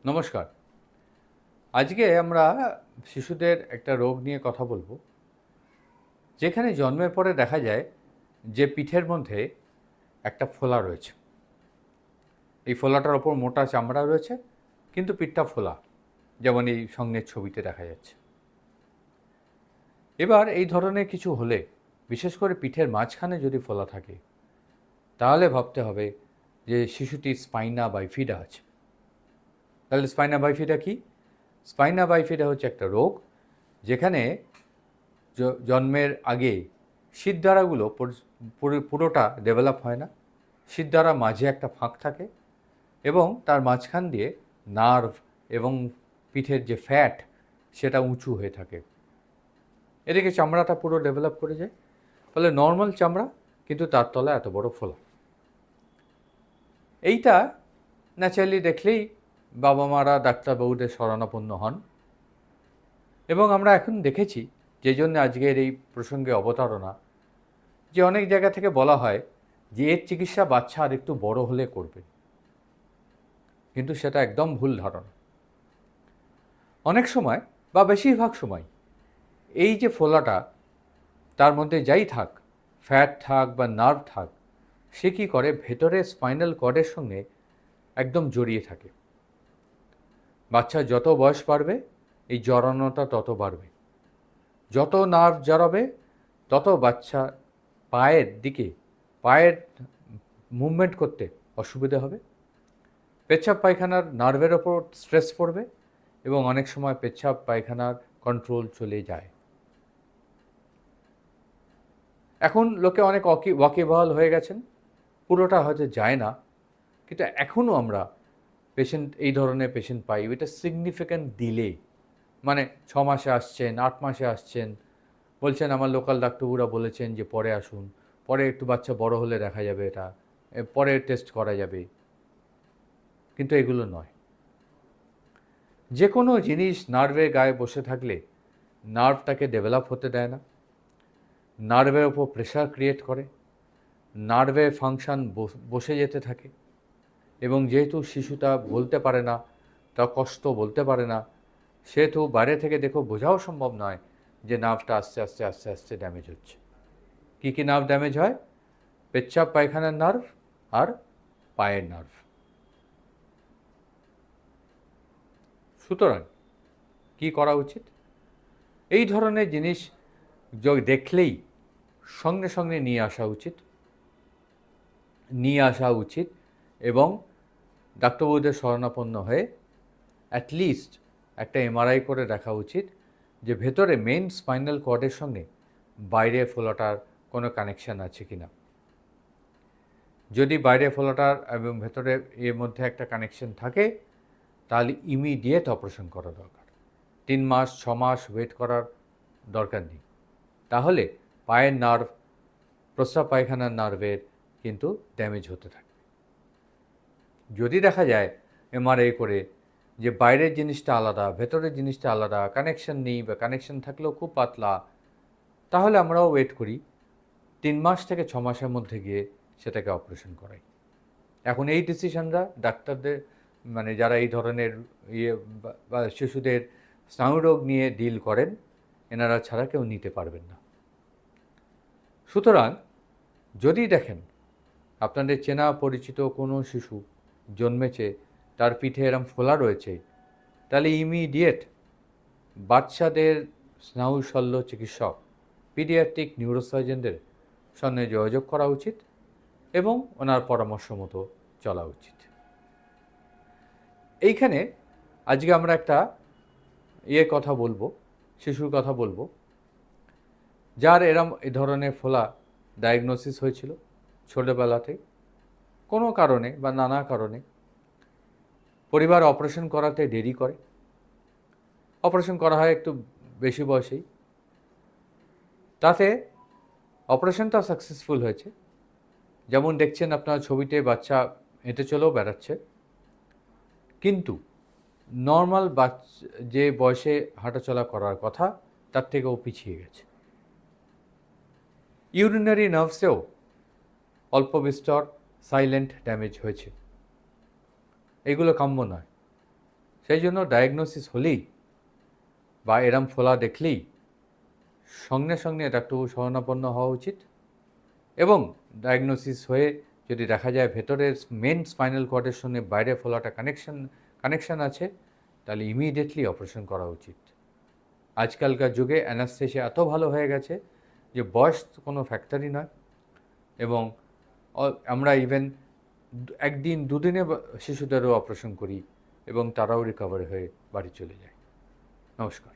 নমস্কার। আজকে আমরা শিশুদের একটা রোগ নিয়ে কথা বলবো, যেখানে জন্মের পরে দেখা যায় যে পিঠের মধ্যে একটা ফোলা রয়েছে। এই ফোলাটার ওপর মোটা চামড়া রয়েছে, কিন্তু পিঠটা ফোলা, যেমন এই সঙ্গের ছবিতে দেখা যাচ্ছে। এবার এই ধরনের কিছু হলে, বিশেষ করে পিঠের মাঝখানে যদি ফোলা থাকে, তাহলে ভাবতে হবে যে শিশুটির স্পাইনা বাইফিডা আছে। তাহলে স্পাইনা বাইফিডা কি? স্পাইনা বাইফিডা হচ্ছে একটা রোগ, যেখানে জন্মের আগে শিরদাঁড়াগুলো পুরোটা ডেভেলপ হয় না। শিরদাঁড়া মাঝে একটা ফাঁক থাকে এবং তার মাঝখান দিয়ে নার্ভ এবং পিঠের যে ফ্যাট সেটা উঁচু হয়ে থাকে। এদিকে চামড়াটা পুরো ডেভেলপ করে যায়, ফলে নর্মাল চামড়া, কিন্তু তার তলায় এত বড় ফোলা। এইটা ন্যাচারালি দেখলেই বাবা মারা ডাক্তারবাবুদের শরণাপন্ন হন। এবং আমরা এখন দেখেছি, যে জন্য আজকের এই প্রসঙ্গে অবতারণা, যে অনেক জায়গা থেকে বলা হয় যে এর চিকিৎসা বাচ্চা আর একটু বড় হলে করবে, কিন্তু সেটা একদম ভুল ধারণা। অনেক সময় বা বেশিরভাগ সময় এই যে ফোলাটা, তার মধ্যে যাই থাক, ফ্যাট থাক বা নার্ভ থাক, সে কী করে ভেতরে স্পাইনাল কর্ডের সঙ্গে একদম জড়িয়ে থাকে। বাচ্চার যত বয়স বাড়বে এই জড়ানোটা তত বাড়বে। যত নার্ভ জড়াবে তত বাচ্চা পায়ের মুভমেন্ট করতে অসুবিধা হবে। পেচ্ছাপ পায়খানার নার্ভের ওপর স্ট্রেস পড়বে এবং অনেক সময় পেচ্ছাপ পায়খানার কন্ট্রোল চলে যায়। এখন লোকে অনেক ওয়াকিবহাল হয়ে গেছেন, পুরোটা হয়তো যায় না, কিন্তু এখনও আমরা এই ধরনের পেশেন্ট পাই। এটা সিগনিফিক্যান্ট ডিলে, মানে 6 মাসে আসছেন, 8 মাসে আসছেন, বলছেন আমার লোকাল ডাক্তারবাবুরা বলেছেন যে পরে আসুন, পরে একটু বাচ্চা বড় হলে দেখা যাবে, এটা পরে টেস্ট করা যাবে। কিন্তু এগুলো নয়। যে কোনো জিনিস নার্ভের গায়ে বসে থাকলে নার্ভটাকে ডেভেলপ হতে দেয় না, নার্ভের ওপর প্রেশার ক্রিয়েট করে, নার্ভের ফাংশন বসে যেতে থাকে। এবং যেহেতু শিশুটা বলতে পারে না, তা কষ্ট বলতে পারে না, সেহেতু বাইরে থেকে দেখো বোঝাও সম্ভব নয় যে নার্ভটা আস্তে আস্তে আস্তে আস্তে ড্যামেজ হচ্ছে। কী কী নার্ভ ড্যামেজ হয়? পেচ্ছাপ পায়খানার নার্ভ আর পায়ের নার্ভ। সুতরাং কী করা উচিত? এই ধরনের জিনিস দেখলেই সঙ্গে সঙ্গে নিয়ে আসা উচিত এবং ডাক্তারবাবুদের শরণাপন্ন হয়ে অ্যাটলিস্ট একটা এমআরআই করে দেখা উচিত যে ভেতরে মেন স্পাইনাল কর্ডের সঙ্গে বাইরে ফোলাটার কোনো কানেকশান আছে কি না। যদি বাইরে ফোলাটার এবং ভেতরে এর মধ্যে একটা কানেকশন থাকে, তাহলে ইমিডিয়েট অপারেশন করা দরকার। 3 মাস 6 মাস ওয়েট করার দরকার নেই। তাহলে পায়ের নার্ভ, প্রস্রাব পায়খানার নার্ভের কিন্তু ড্যামেজ হতে থাকে। যদি দেখা যায় এমআরআই করে যে বাইরের জিনিসটা আলাদা, ভেতরের জিনিসটা আলাদা, কানেকশন নেই বা কানেকশন থাকলেও খুব পাতলা, তাহলে আমরাও ওয়েট করি 3 মাস থেকে 6 মাসের মধ্যে গিয়ে সেটাকে অপারেশন করাই। এখন এই ডিসিশনরা ডাক্তারদের, মানে যারা এই ধরনের বা শিশুদের স্নায়ুরোগ নিয়ে ডিল করেন, এনারা ছাড়া কেউ নিতে পারবেন না। সুতরাং যদি দেখেন আপনাদের চেনা পরিচিত কোনো শিশু জন্মেছে, তার পিঠে এরম ফোলা রয়েছে, তাহলে ইমিডিয়েট বাচ্চাদের স্নায়ু শল্য চিকিৎসক, পিডিয়াট্রিক নিউরোসার্জনদের সঙ্গে যোগাযোগ করা উচিত এবং ওনার পরামর্শ মতো চলা উচিত। এইখানে আজকে আমরা একটা কথা বলবো, শিশুর কথা বলবো, যার এ ধরনের ফোলা ডায়াগনোসিস হয়েছিল ছোটোবেলাতে, কোনো কারণে বা নানা কারণে পরিবার অপারেশন করাতে দেরি করে। অপারেশন করা হয় একটু বেশি বয়সেই, তাতে অপারেশনটা সাকসেসফুল হয়েছে। যেমন দেখছেন আপনার ছবিতে, বাচ্চা হেঁটে চলেও বেড়াচ্ছে, কিন্তু নর্মাল যে বয়সে হাঁটাচলা করার কথা তার থেকেও পিছিয়ে গেছে। ইউরিনারি নার্ভসেও অল্প বিস্তর সাইলেন্ট ড্যামেজ হয়েছে। এগুলো কাম্য নয়। সেই জন্য ডায়াগনোসিস হলেই বা এরম ফোলা দেখলেই সঙ্গে সঙ্গে ডাক্তারবাবু শরণাপন্ন হওয়া উচিত এবং ডায়াগনোসিস হয়ে যদি দেখা যায় ভেতরের মেন স্পাইনাল কর্ডের সঙ্গে বাইরে ফোলাটা কানেকশন আছে, তাহলে ইমিডিয়েটলি অপারেশন করা উচিত। আজকালকার যুগে অ্যানাস্থেসিয়া এত ভালো হয়ে গেছে যে বয়স কোনো ফ্যাক্টরই নয়, এবং আমরা ইভেন একদিন দুদিনে শিশুদেরও অপারেশন করি এবং তারাও রিকভার হয়ে বাড়ি চলে যায়। নমস্কার।